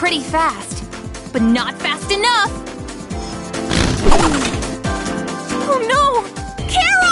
pretty fast, but not fast enough! Oh no! Carol!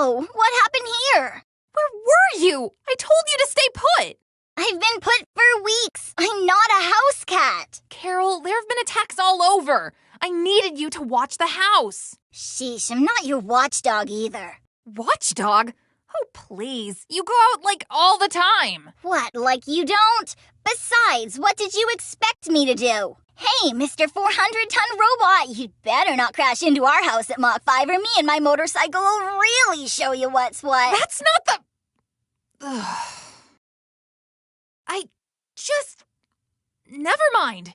Whoa, what happened here? Where were you? I told you to stay put. I've been put for weeks. I'm not a house cat. Carol, there have been attacks all over. I needed you to watch the house. Sheesh, I'm not your watchdog either. Watchdog? Oh, please. You go out like all the time. What, like you don't? Besides, what did you expect me to do? Hey, Mr. 400-ton robot, you'd better not crash into our house at Mach 5 or me and my motorcycle will really show you what's what. That's not the... Ugh. Never mind.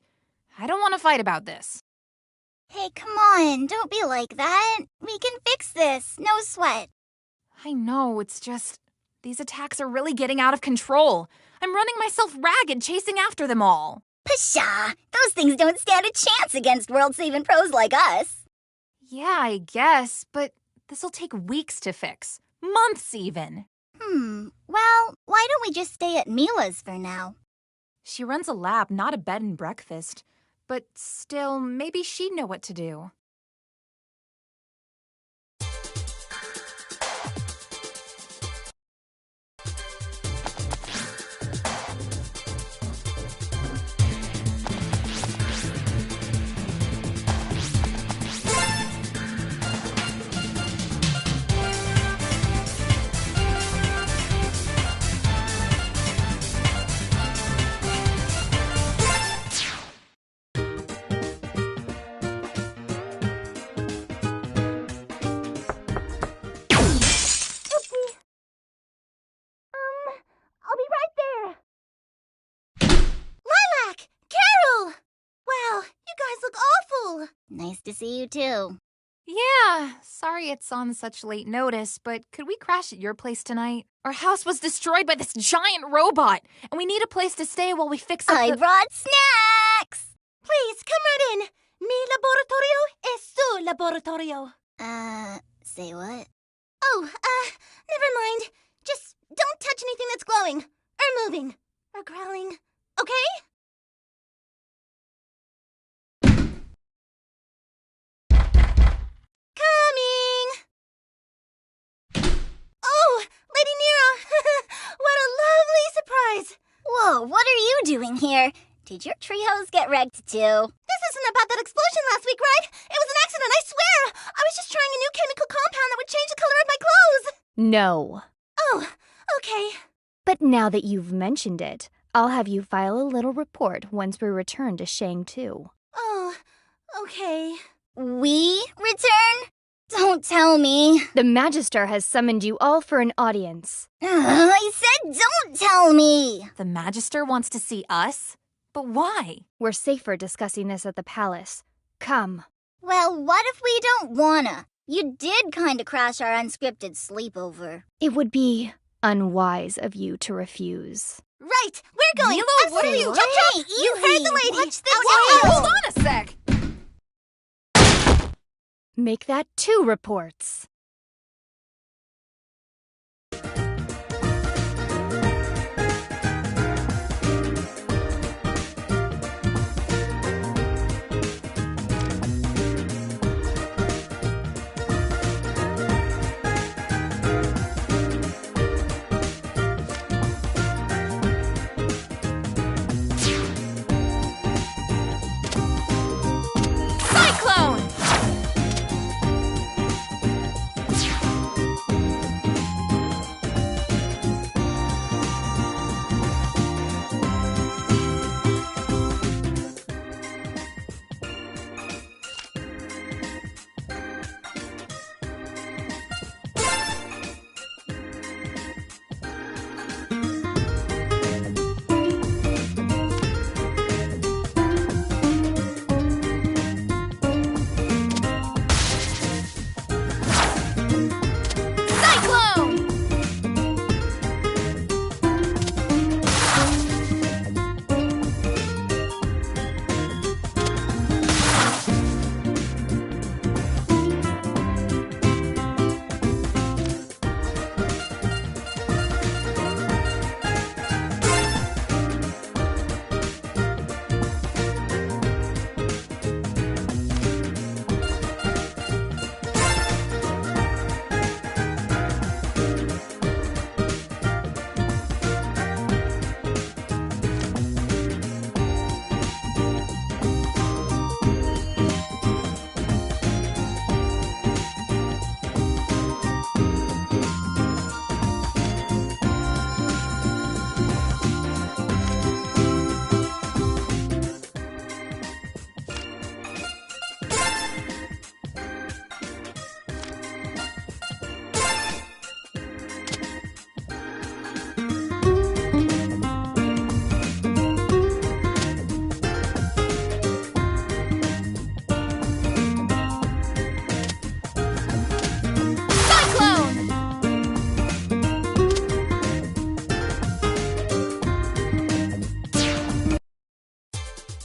I don't want to fight about this. Hey, come on, don't be like that. We can fix this, no sweat. I know, it's just... These attacks are really getting out of control. I'm running myself ragged chasing after them all. Pshaw, those things don't stand a chance against world-saving pros like us. Yeah, I guess, but this'll take weeks to fix. Months, even. Well, why don't we just stay at Mila's for now? She runs a lab, not a bed and breakfast. But still, maybe she'd know what to do. I'll be right there. Lilac! Carol! Wow, you guys look awful. Nice to see you too. Yeah, sorry it's on such late notice, but could we crash at your place tonight? Our house was destroyed by this giant robot, and we need a place to stay while we fix up I brought snacks! Please, come right in. Mi laboratorio es su laboratorio. Say what? Oh, never mind. Just don't touch anything that's glowing, or moving, or growling, okay? Coming! Oh, Lady Nero! What a lovely surprise! Whoa, what are you doing here? Did your treehouse get wrecked too? This isn't about that explosion last week, right? It was an accident, I swear! I was just trying a new chemical compound that would change the color of my clothes! No. Oh, okay. But now that you've mentioned it, I'll have you file a little report once we return to Shang 2. Oh, okay. We return? Don't tell me. The Magister has summoned you all for an audience. I said don't tell me. The Magister wants to see us? But why? We're safer discussing this at the palace. Come. Well, what if we don't wanna? You did kinda crash our unscripted sleepover. It would be unwise of you to refuse. Right, we're going. Milo, what are Absolutely. you- Jump, jump. Hey, You heard the easy. lady. Watch this Out, out. Hold on a sec! Make that 2 reports. Cyclone!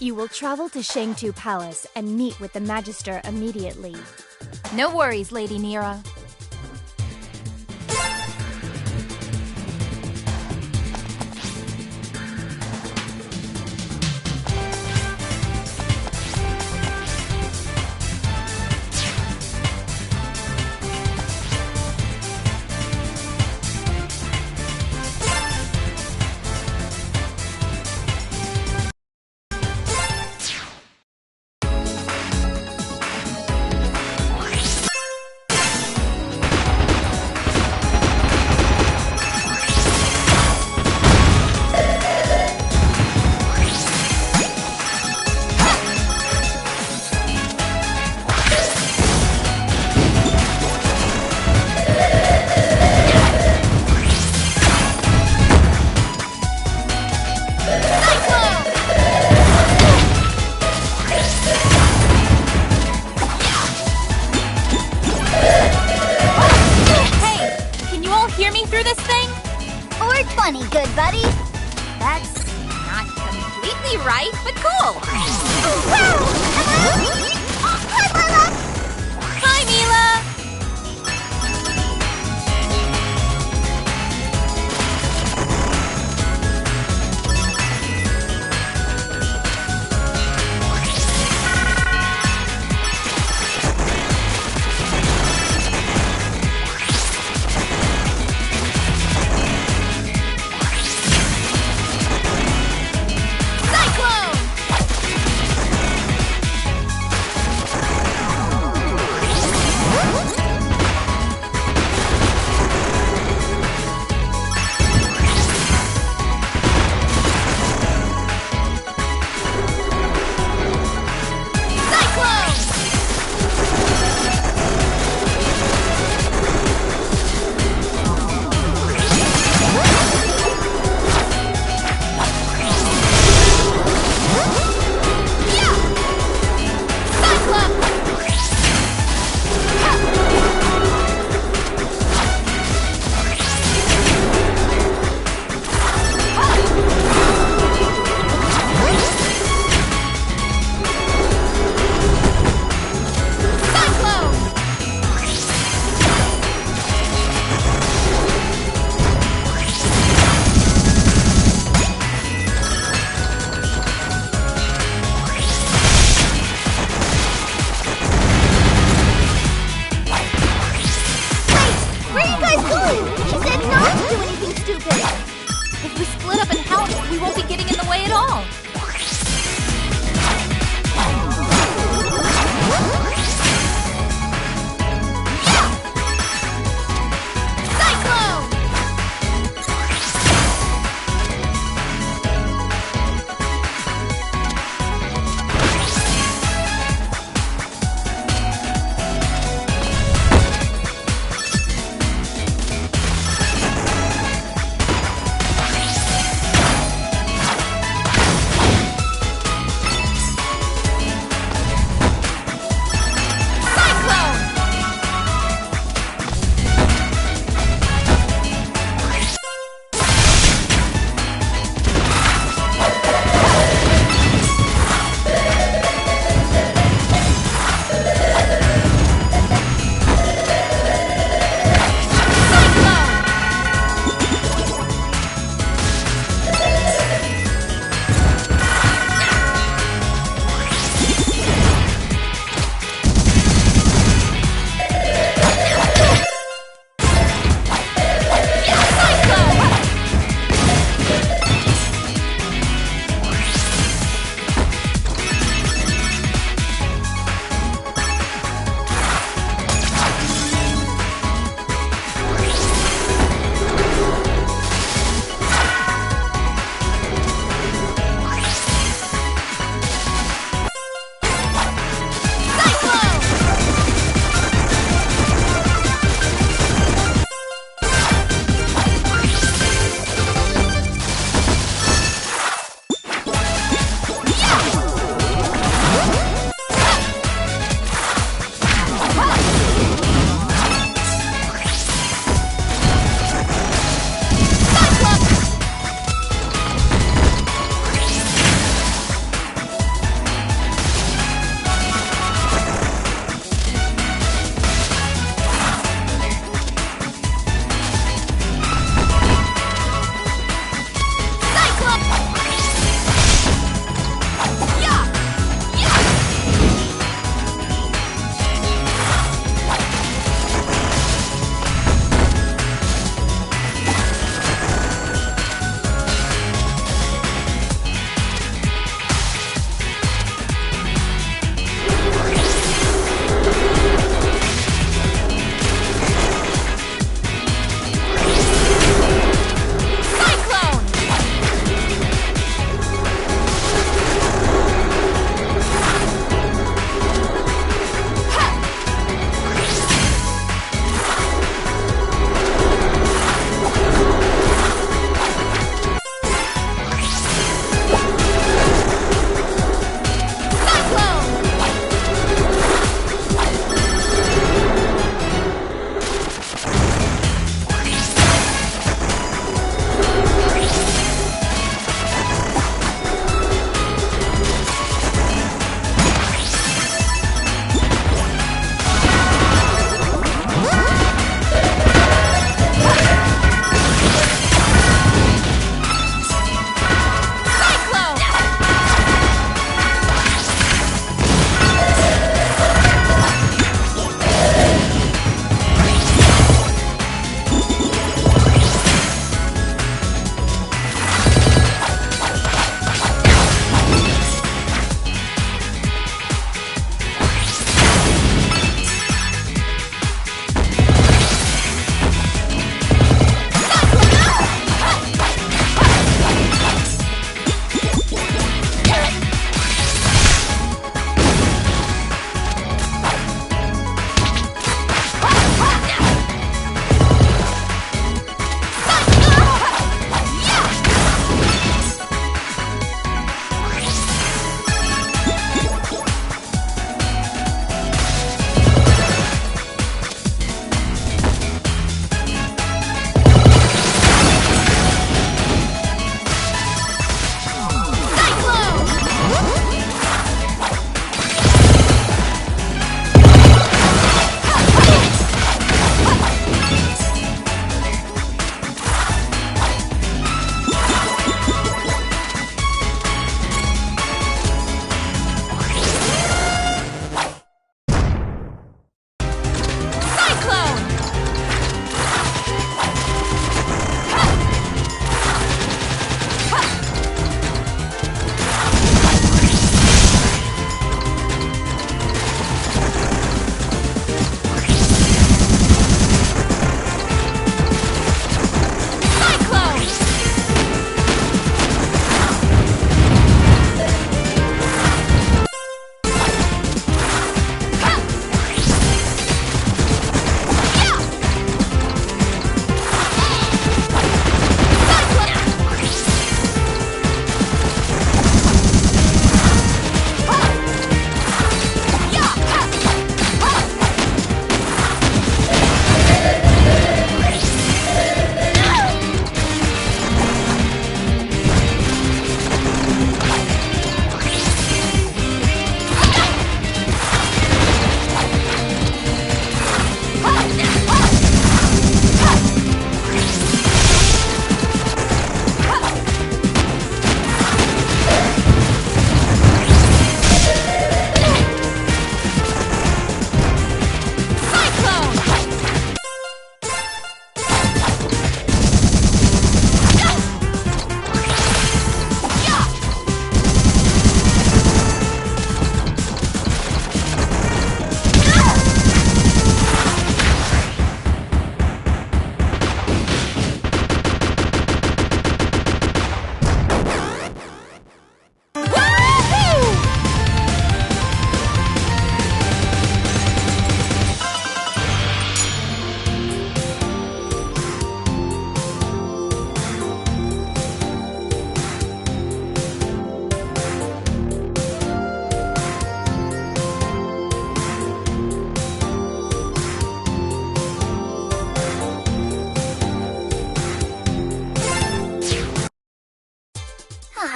You will travel to Shangtu Palace and meet with the Magister immediately. No worries, Lady Nira. Funny, good buddy. That's not completely right, but cool. Hi, Mila.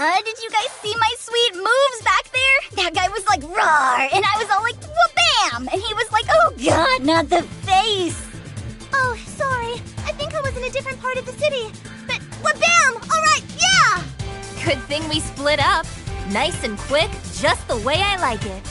Did you guys see my sweet moves back there? That guy was like, roar, and I was all like, wha-bam! And he was like, oh god, not the face! Oh, sorry. I think I was in a different part of the city. But wha-bam! Alright, yeah! Good thing we split up. Nice and quick, just the way I like it.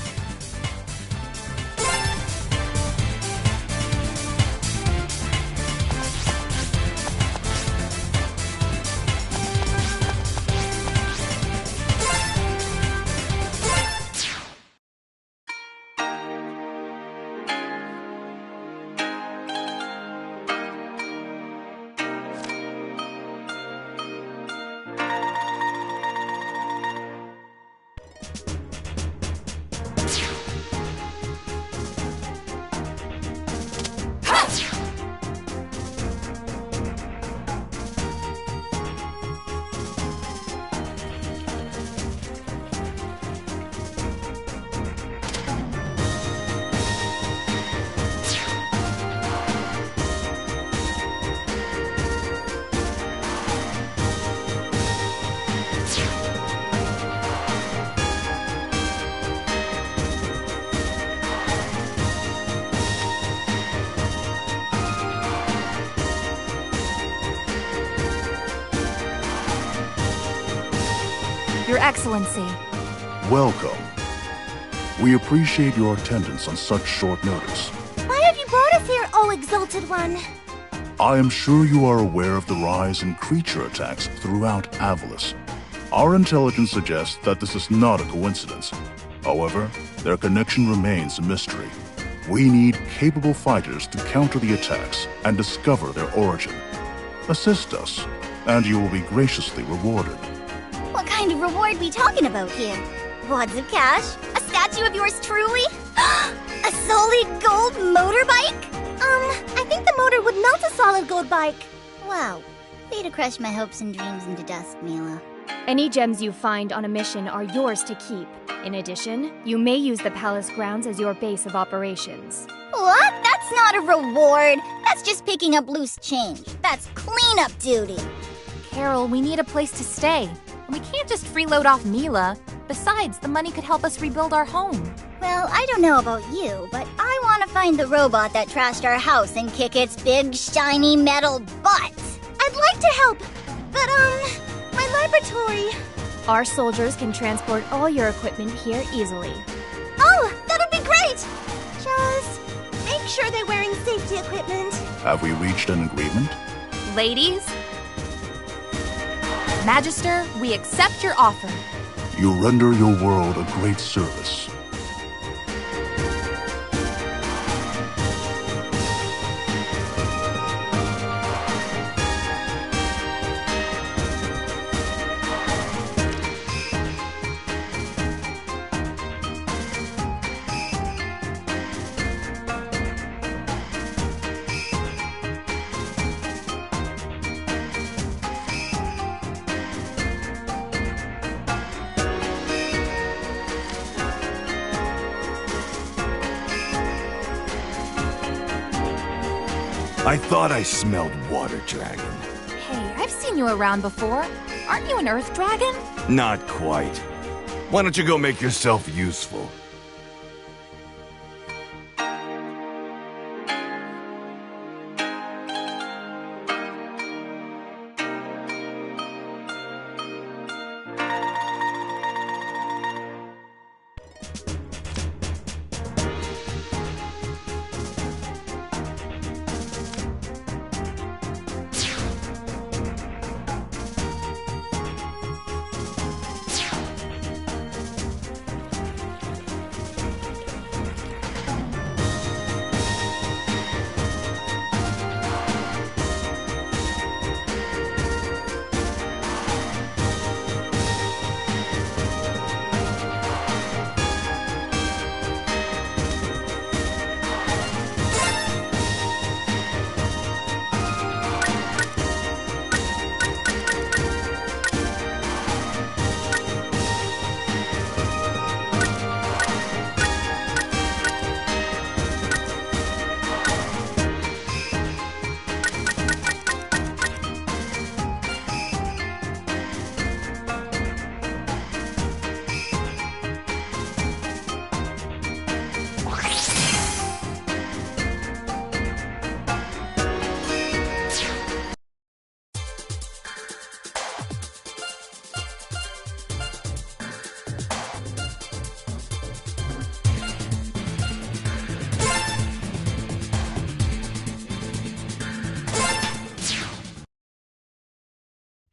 Your Excellency. Welcome. We appreciate your attendance on such short notice. Why have you brought us here, oh exalted one? I am sure you are aware of the rise in creature attacks throughout Avalis. Our intelligence suggests that this is not a coincidence. However, their connection remains a mystery. We need capable fighters to counter the attacks and discover their origin. Assist us, and you will be graciously rewarded. What kind of reward we talking about here? Wads of cash? A statue of yours truly? A solid gold motorbike? I think the motor would melt a solid gold bike. Wow. Way to crush my hopes and dreams into dust, Mila. Any gems you find on a mission are yours to keep. In addition, you may use the palace grounds as your base of operations. What? That's not a reward. That's just picking up loose change. That's cleanup duty. Carol, we need a place to stay. We can't just freeload off Mila. Besides, the money could help us rebuild our home. Well, I don't know about you, but I want to find the robot that trashed our house and kick its big, shiny metal butt. I'd like to help, but, my laboratory... Our soldiers can transport all your equipment here easily. Oh, that'd be great! Just make sure they're wearing safety equipment. Have we reached an agreement? Ladies? Magister, we accept your offer. You render your world a great service. I thought I smelled water dragon. Hey, I've seen you around before. Aren't you an earth dragon? Not quite. Why don't you go make yourself useful?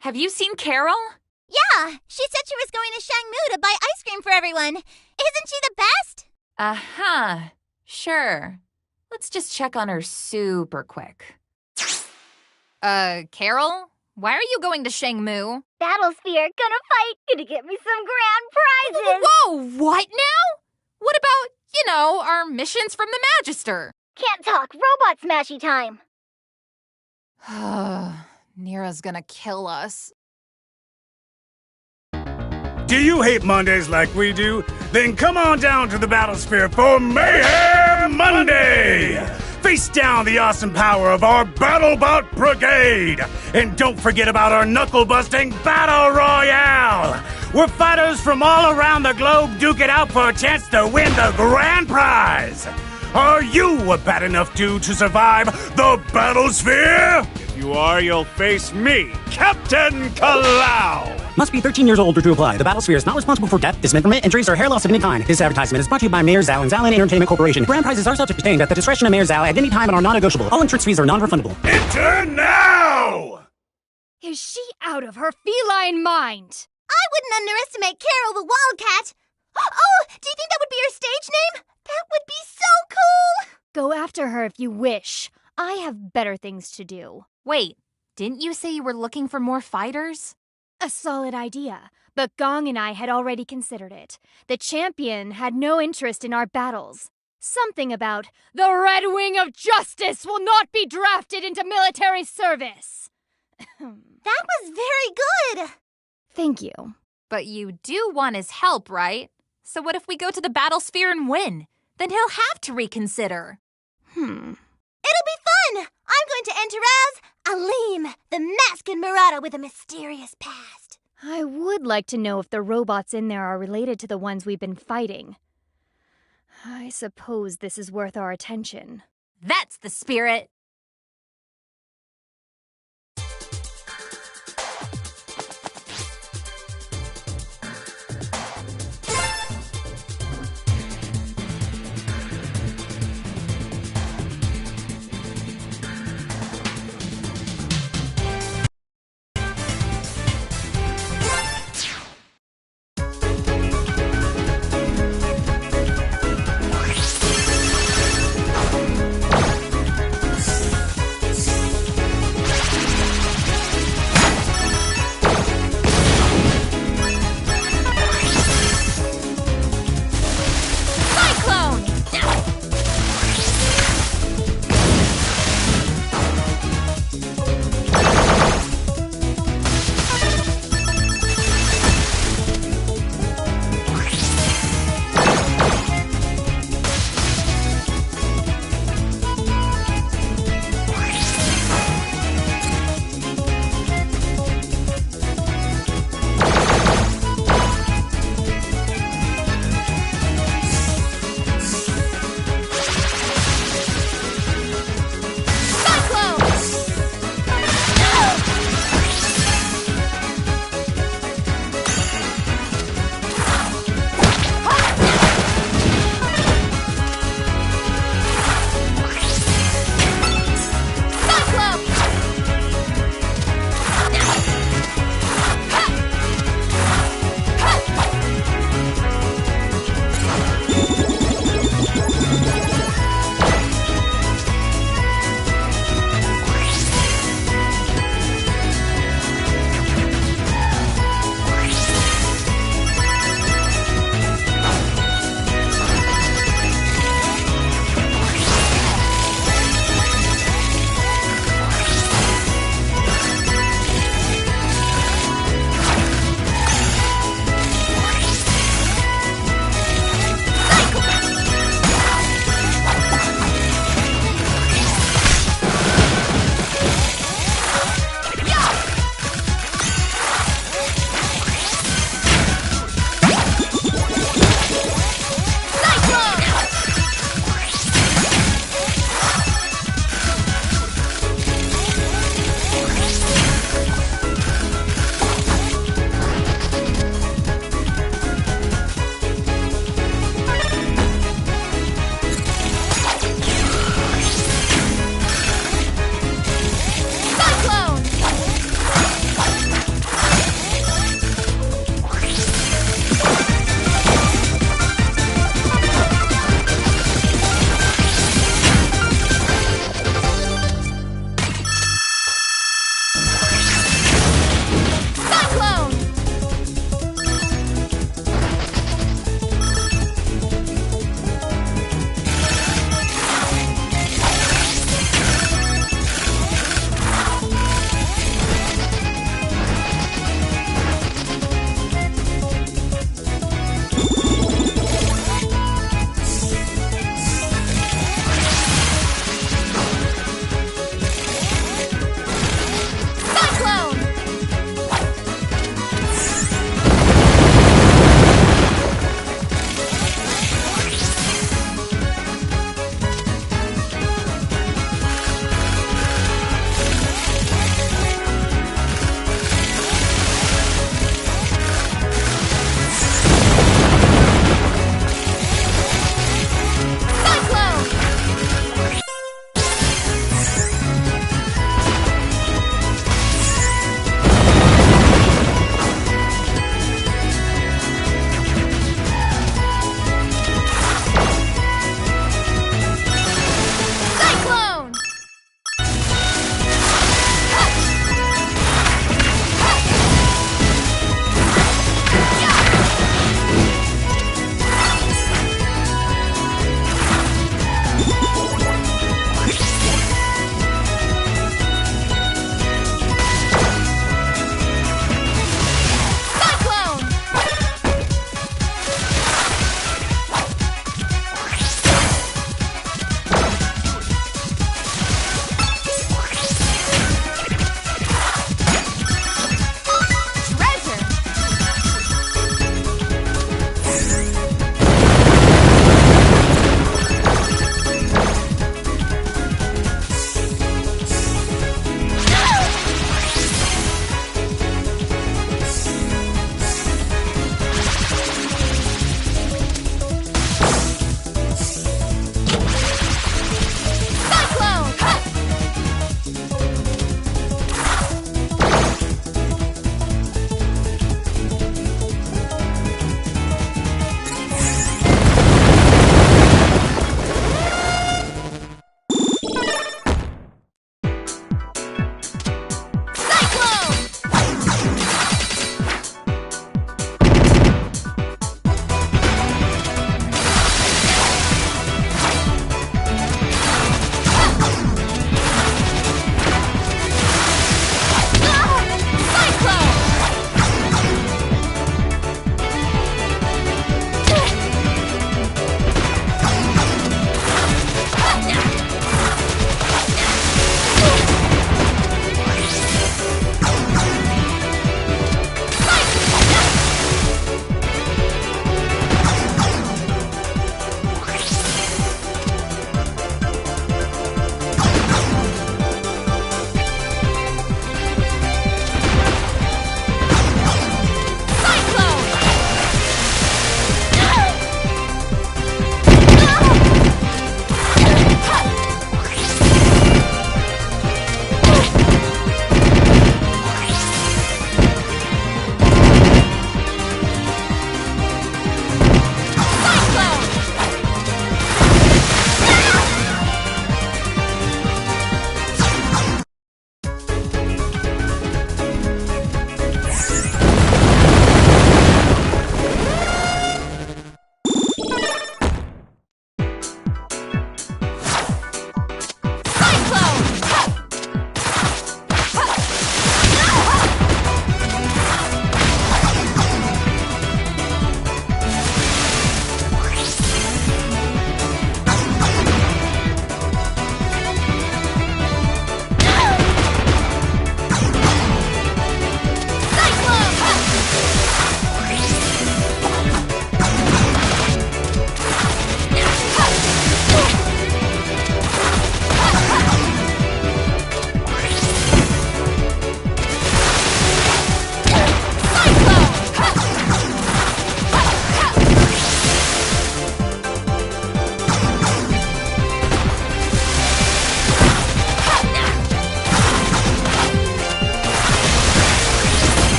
Have you seen Carol? Yeah, she said she was going to Shangmu to buy ice cream for everyone. Isn't she the best? Uh-huh. Sure. Let's just check on her super quick. Carol? Why are you going to Shangmu? Battlesphere, gonna fight, gonna get me some grand prizes. Whoa, what now? What about, our missions from the Magister? Can't talk, robot smashy time. Nira's gonna kill us. Do you hate Mondays like we do? Then come on down to the Battlesphere for Mayhem Monday! Face down the awesome power of our BattleBot Brigade! And don't forget about our knuckle-busting Battle Royale! Where fighters from all around the globe duke it out for a chance to win the grand prize! Are you a bad enough dude to survive the Battlesphere? If you are, you'll face me, Captain Kalau! Must be 13 years or older to apply. The Battlesphere is not responsible for death, dismemberment, injuries, or hair loss of any kind. This advertisement is brought to you by Mayor Zhao and Zhao Entertainment Corporation. Grand prizes are subject to change at the discretion of Mayor Zhao at any time and are non-negotiable. All entrance fees are non-refundable. Enter now! Is she out of her feline mind? I wouldn't underestimate Carol the Wildcat. Oh, do you think that would be her stage name? That would be so cool! Go after her if you wish. I have better things to do. Wait, didn't you say you were looking for more fighters? A solid idea, but Gong and I had already considered it. The champion had no interest in our battles. Something about the Red Wing of Justice will not be drafted into military service. That was very good! Thank you. But you do want his help, right? So what if we go to the Battlesphere and win? Then he'll have to reconsider. It'll be fun! I'm going to enter as Aleem, the masked Murata with a mysterious past. I would like to know if the robots in there are related to the ones we've been fighting. I suppose this is worth our attention. That's the spirit!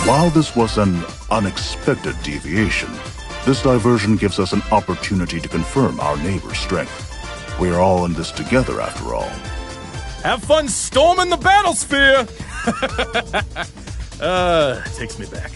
While this was an unexpected deviation, this diversion gives us an opportunity to confirm our neighbor's strength. We are all in this together, after all. Have fun storming the battlesphere! Takes me back.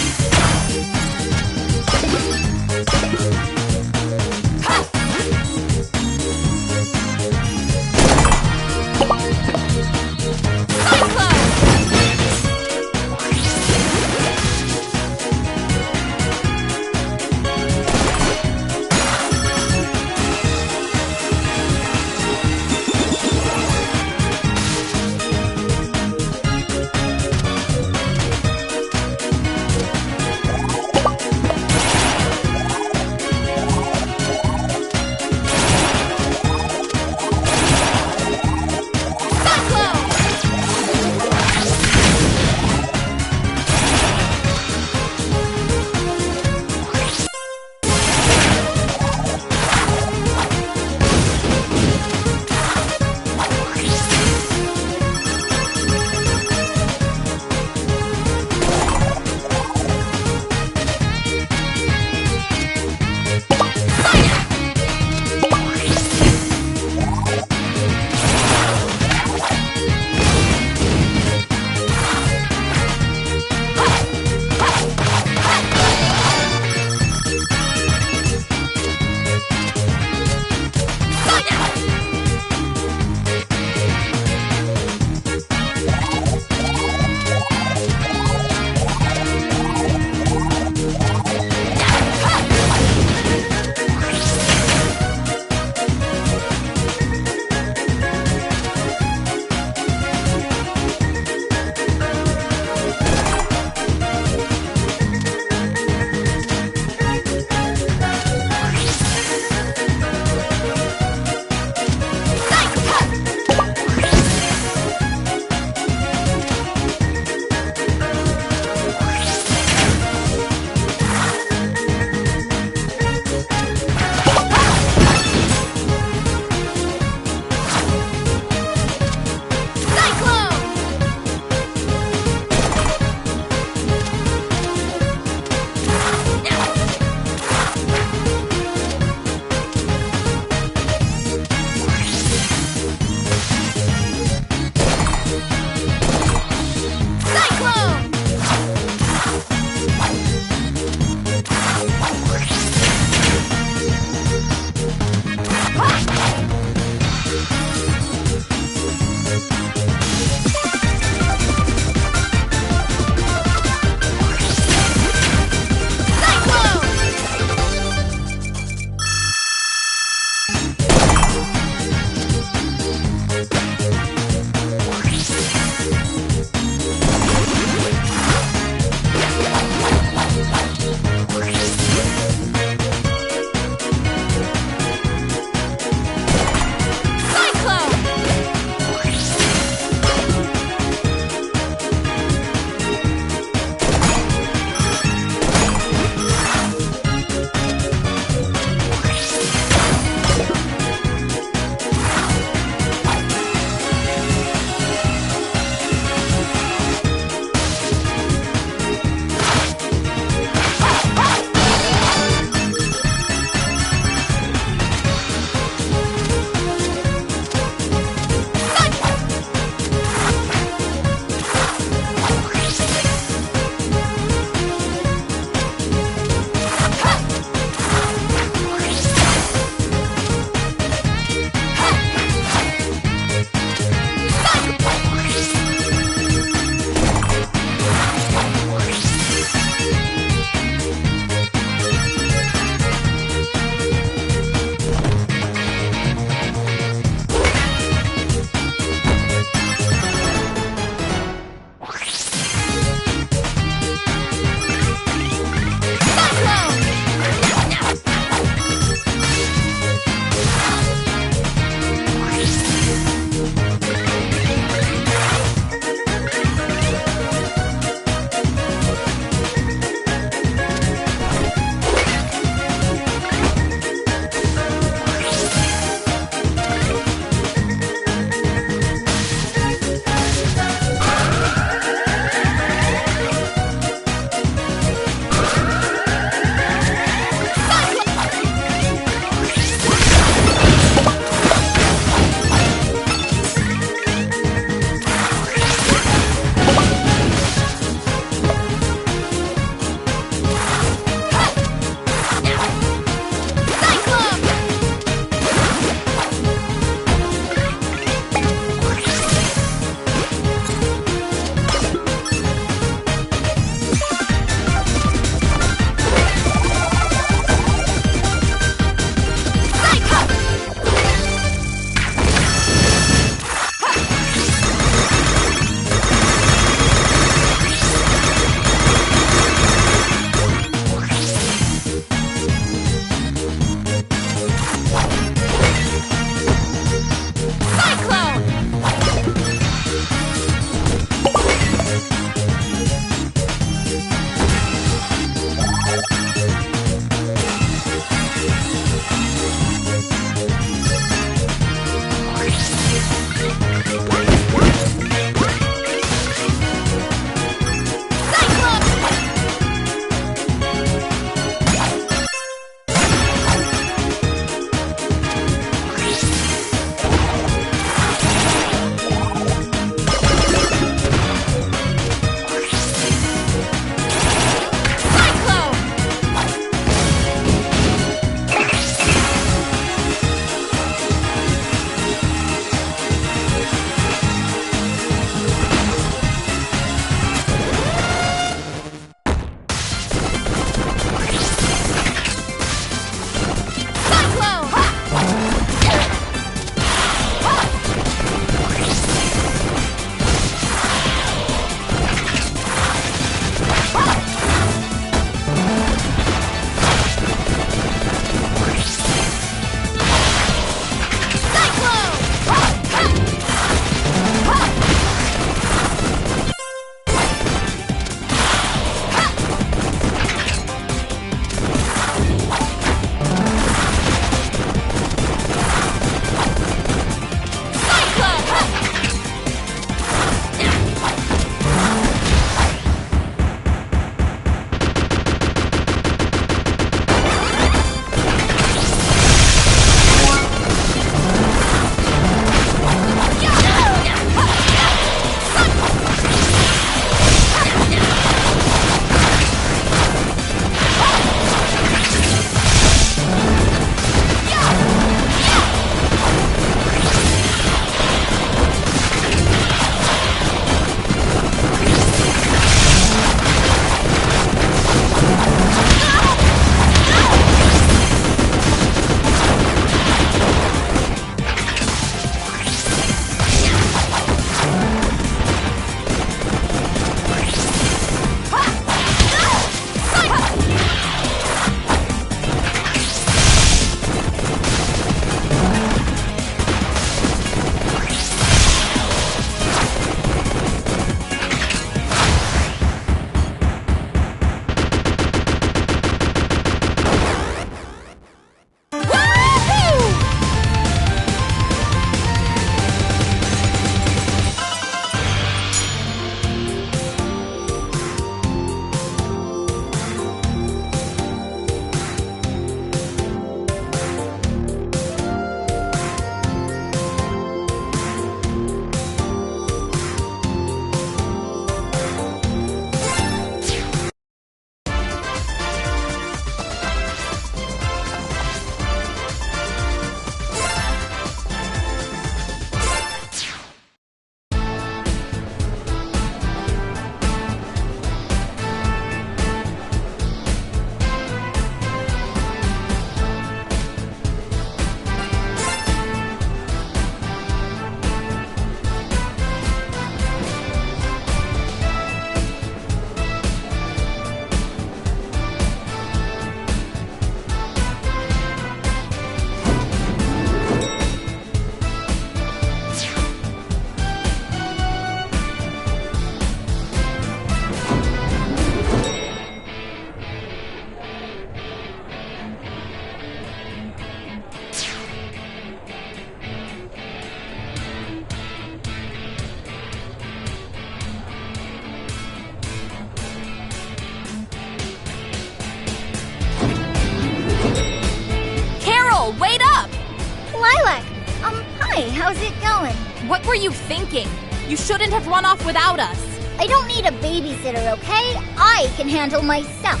Hey, how's it going? What were you thinking? You shouldn't have run off without us. I don't need a babysitter, okay? I can handle myself.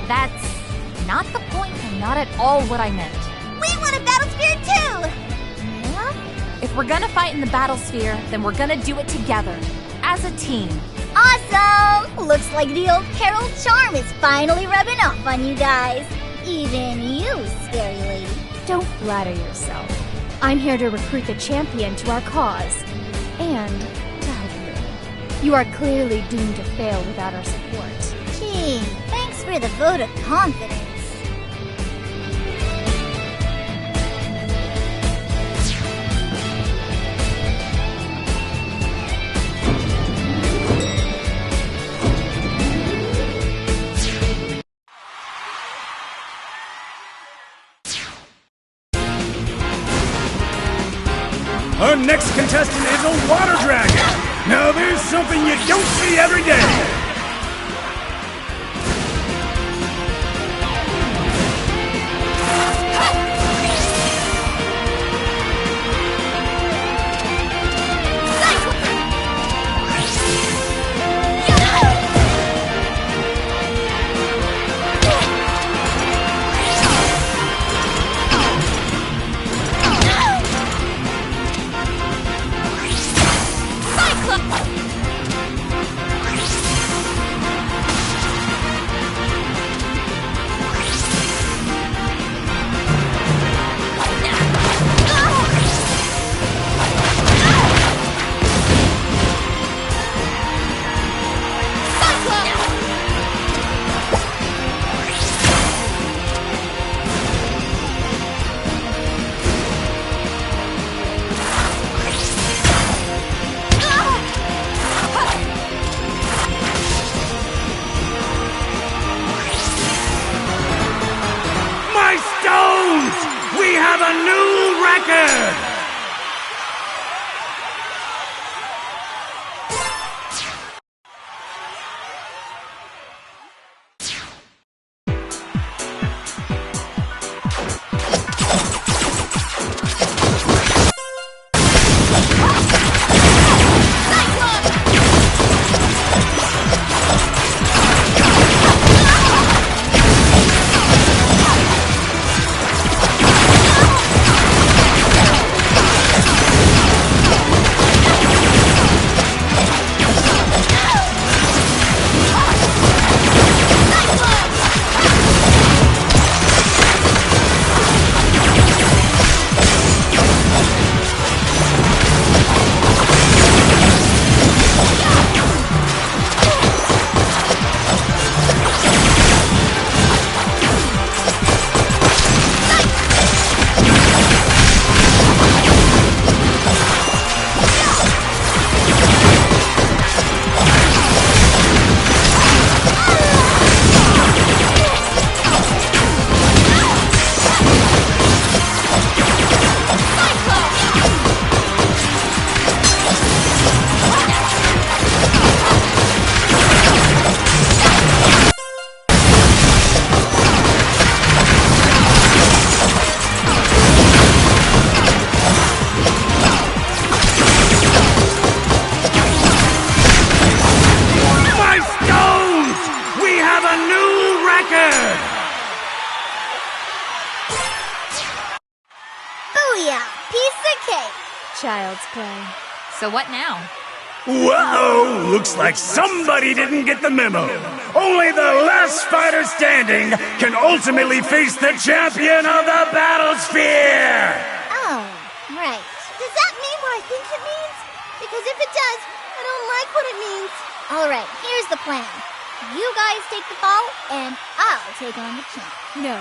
That's not the point and not at all what I meant. We want a battle sphere too! Yeah? If we're gonna fight in the battle sphere, then we're gonna do it together, as a team. Awesome! Looks like the old Carol charm is finally rubbing off on you guys. Even you, scary lady. Don't flatter yourself. I'm here to recruit the champion to our cause. And to help you. You are clearly doomed to fail without our support. Gee, thanks for the vote of confidence. Our next contestant is a water dragon. Now there's something you don't see every day. We have a new record! Booyah! Piece of cake! Child's play. So what now? Whoa! Looks like somebody didn't get the memo. Only the last fighter standing can ultimately face the champion of the battle sphere! Oh, right. Does that mean what I think it means? Because if it does, I don't like what it means. Alright, here's the plan. You guys take the fall, and I'll take on the champ. No,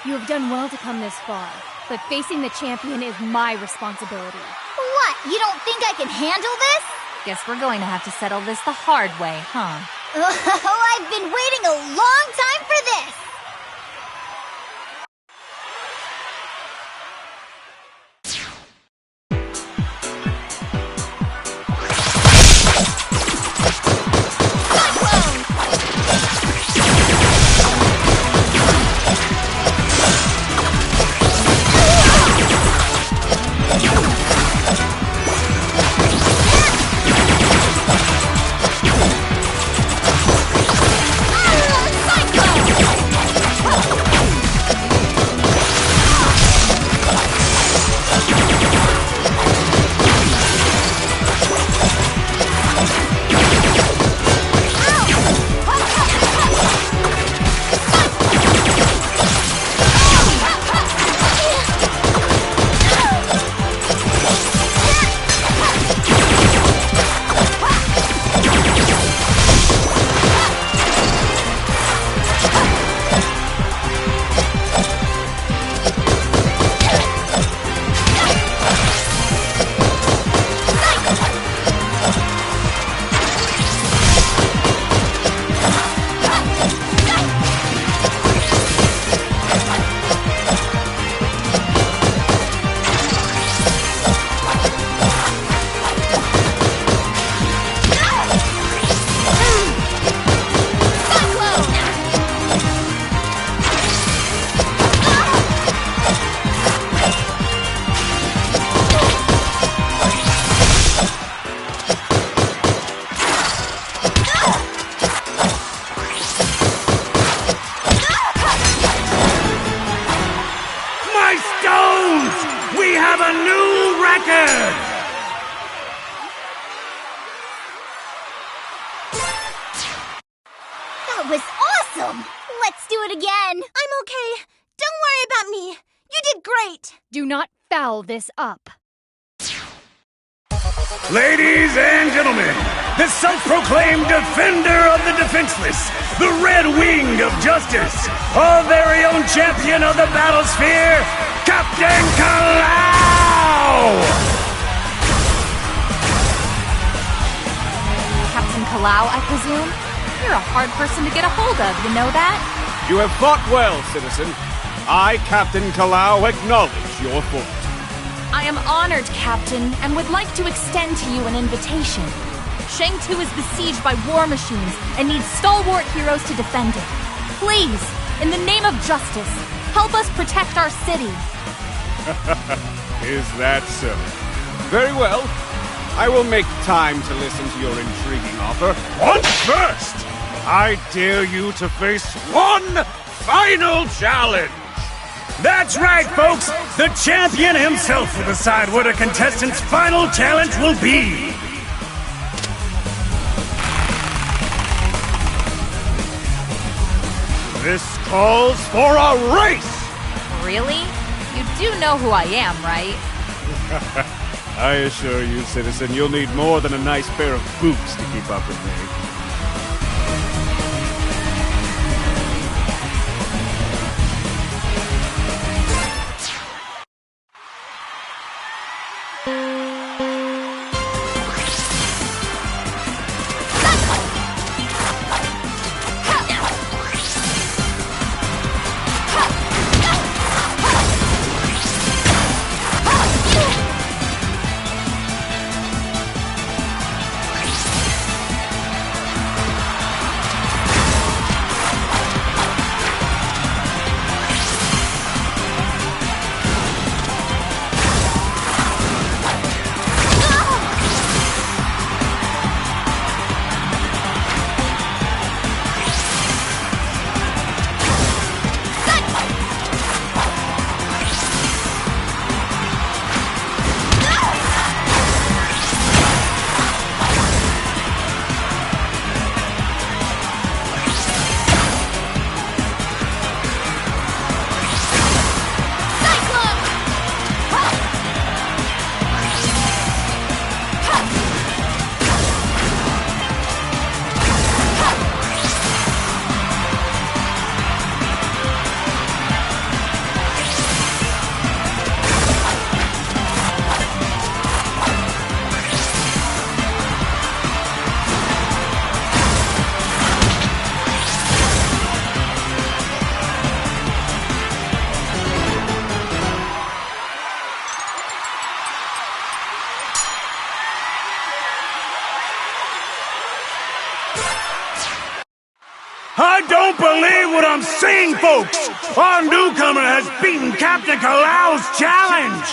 you have done well to come this far, but facing the champion is my responsibility. What? You don't think I can handle this? Guess we're going to have to settle this the hard way, huh? Oh, I've been waiting a long time for this! about me. You did great. Do not foul this up. Ladies and gentlemen, the self-proclaimed defender of the defenseless, the Red Wing of Justice, our very own champion of the Battlesphere, Captain Kalau! Captain Kalau, I presume? You're a hard person to get a hold of, you know that? You have fought well, citizen. I, Captain Kalau, acknowledge your fault. I am honored, Captain, and would like to extend to you an invitation. Shang-Tu is besieged by war machines and needs stalwart heroes to defend it. Please, in the name of justice, help us protect our city. Is that so? Very well. I will make time to listen to your intriguing offer. But first, I dare you to face one final challenge. That's right, folks. The champion himself will decide what a contestant's final challenge will be. This calls for a race. Really? You do know who I am, right? I assure you, citizen, you'll need more than a nice pair of boots to keep up with me. I don't believe what I'm seeing, folks! Our newcomer has beaten Captain Kalau's challenge!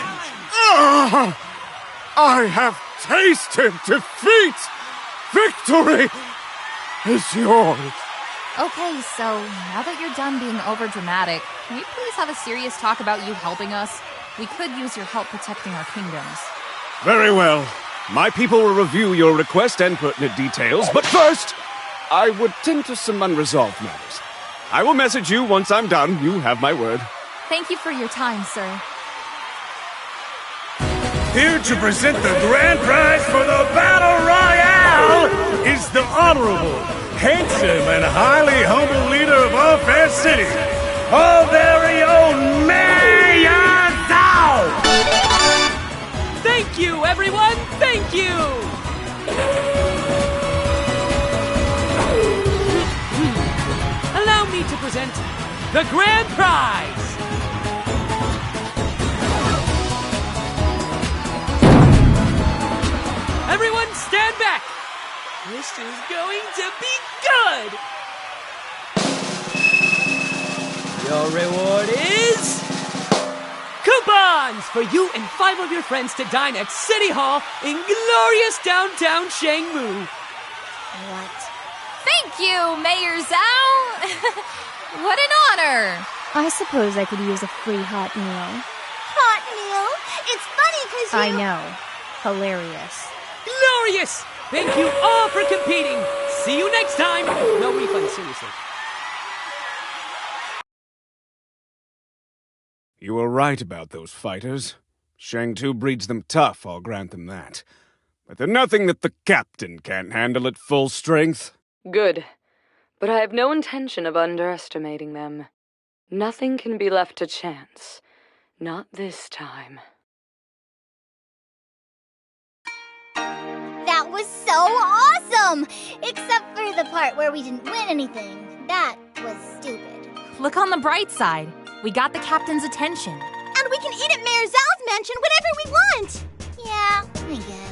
I have tasted defeat! Victory is yours! Okay, so now that you're done being overdramatic, can we please have a serious talk about you helping us? We could use your help protecting our kingdoms. Very well. My people will review your request and pertinent details, but first, I would tend to some unresolved matters. I will message you once I'm done. You have my word. Thank you for your time, sir. Here to present the grand prize for the Battle Royale is the honorable, handsome, and highly humble leader of our fair city, our very own Mayor Zhao! Thank you, everyone! Thank you! Allow me to present the grand prize! Everyone stand back! This is going to be good! Your reward is... coupons for you and 5 of your friends to dine at City Hall in glorious downtown Shangmu. What? Thank you, Mayor Zhao! What an honor! I suppose I could use a free hot meal. Hot meal? It's funny because you... I know. Hilarious. Glorious! Thank you all for competing. See you next time. No refund, seriously. You were right about those fighters. Shang 2 breeds them tough, I'll grant them that. But they're nothing that the captain can't handle at full strength. Good. But I have no intention of underestimating them. Nothing can be left to chance. Not this time. That was so awesome! Except for the part where we didn't win anything. That was stupid. Look on the bright side. We got the captain's attention. And we can eat at Mayor Zal's mansion whenever we want! Yeah, I guess.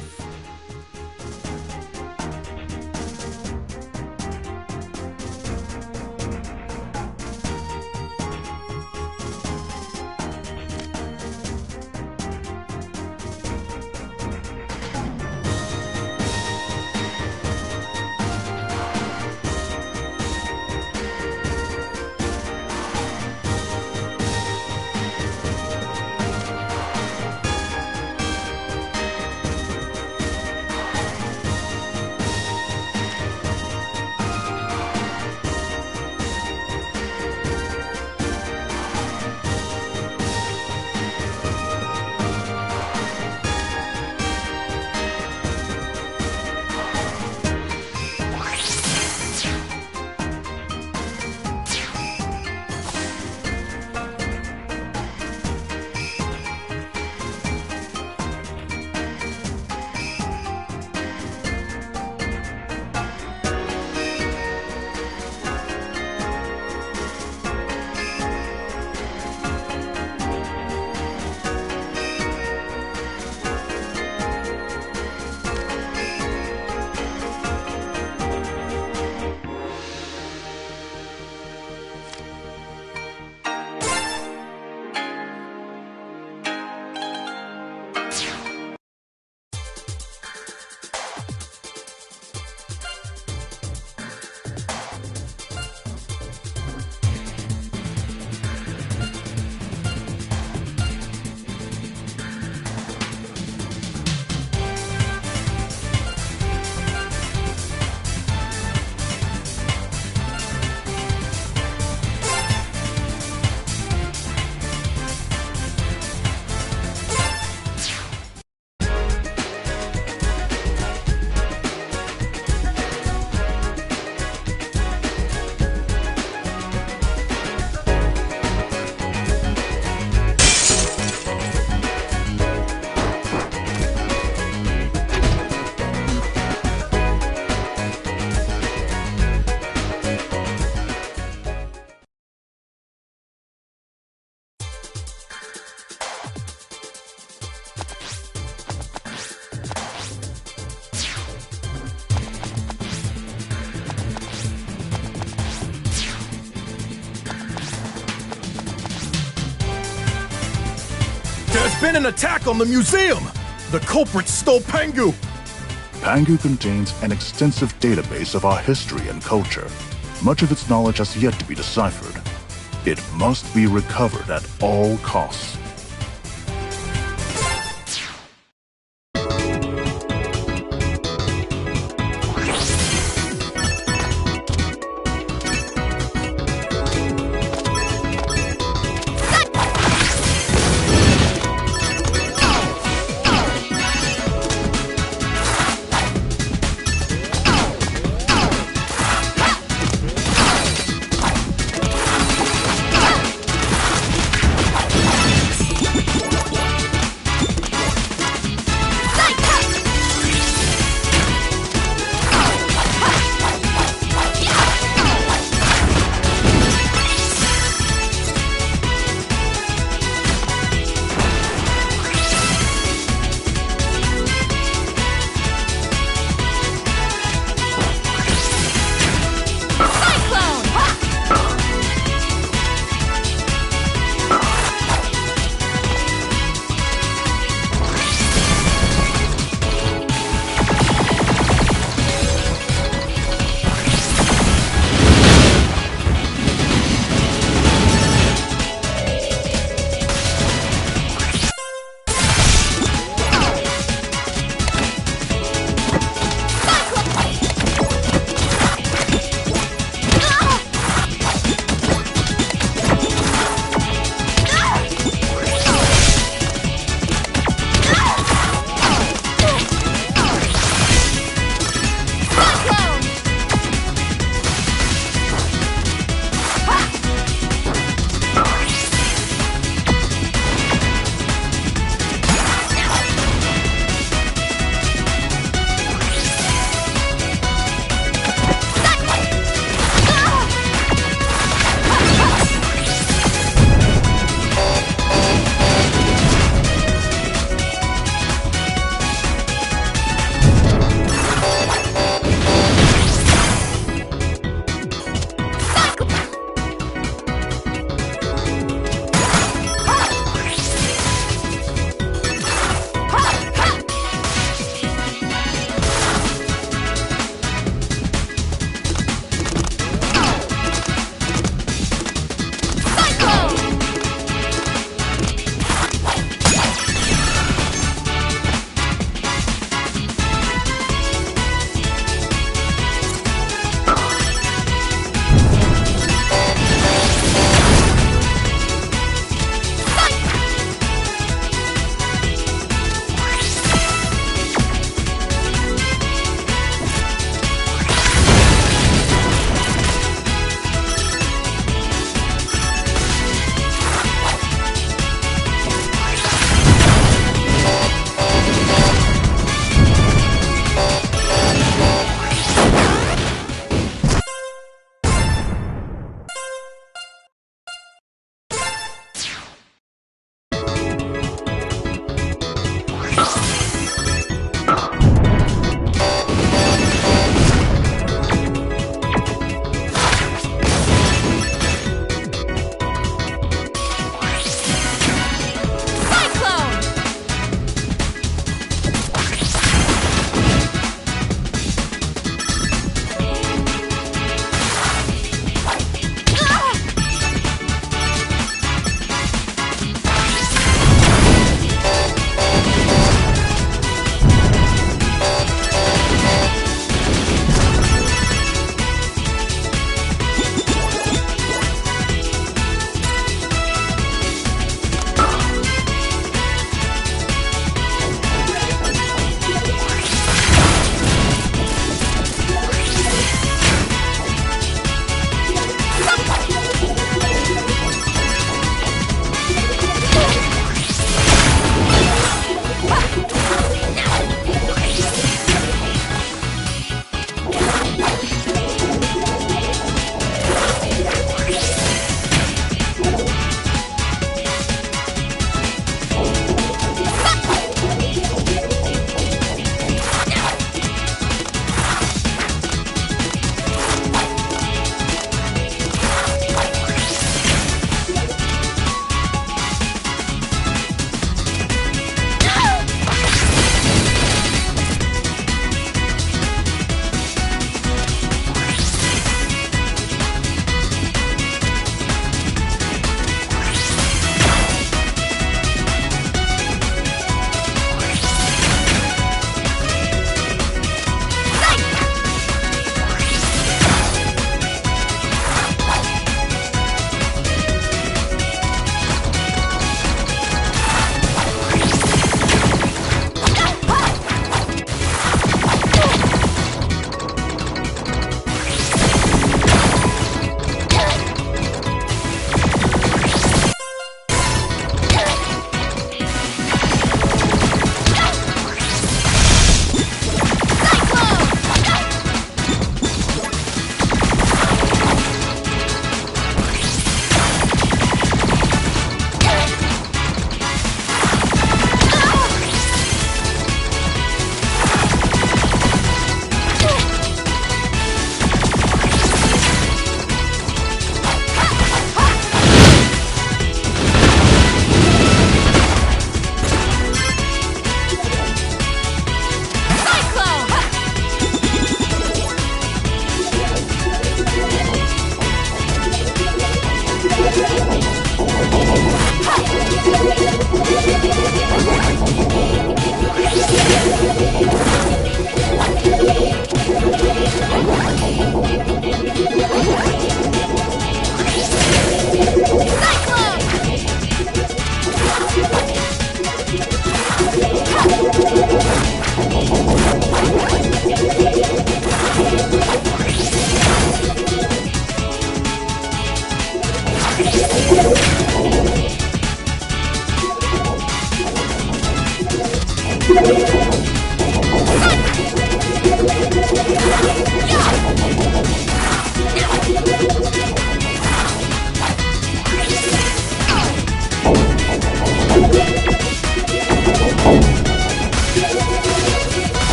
There's been an attack on the museum! The culprits stole Pangu! Pangu contains an extensive database of our history and culture. Much of its knowledge has yet to be deciphered. It must be recovered at all costs.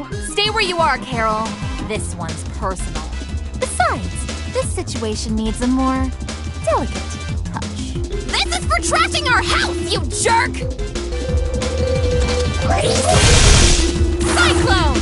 go. Stay where you are, Carol. This one's personal. Besides, this situation needs a more delicate touch. This is for trashing our house, you jerk! Cyclone!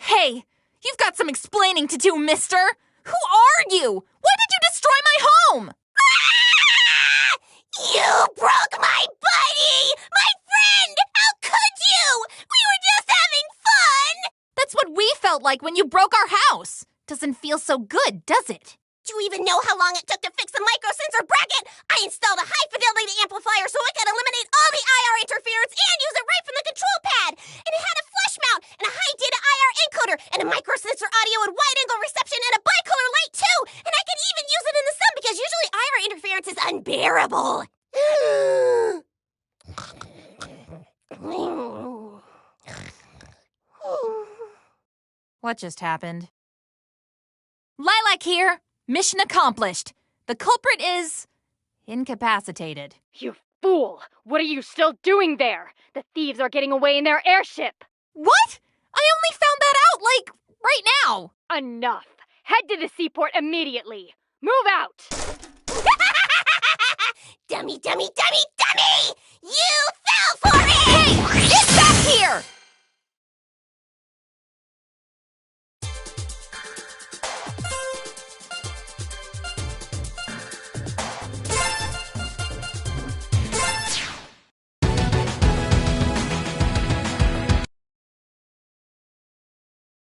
Hey, you've got some explaining to do, mister! Who are you? Why did you destroy my home? You broke my buddy! My friend! How could you? We were just having fun! That's what we felt like when you broke our house. Doesn't feel so good, does it? Do you even know how long it took to fix the microsensor bracket? I installed a high-fidelity amplifier so I could eliminate all the IR interference and use it right from the control pad. And it had a flush mount and a high-data IR encoder and a microsensor audio and wide-angle reception and a bicolor light too. And I could even use it in the sun because usually IR interference is unbearable. What just happened? Lilac here. Mission accomplished. The culprit is incapacitated. You fool! What are you still doing there? The thieves are getting away in their airship! What? I only found that out, like, right now. Enough! Head to the seaport immediately! Move out! Dummy, dummy, dummy, dummy! You fell for it! Hey!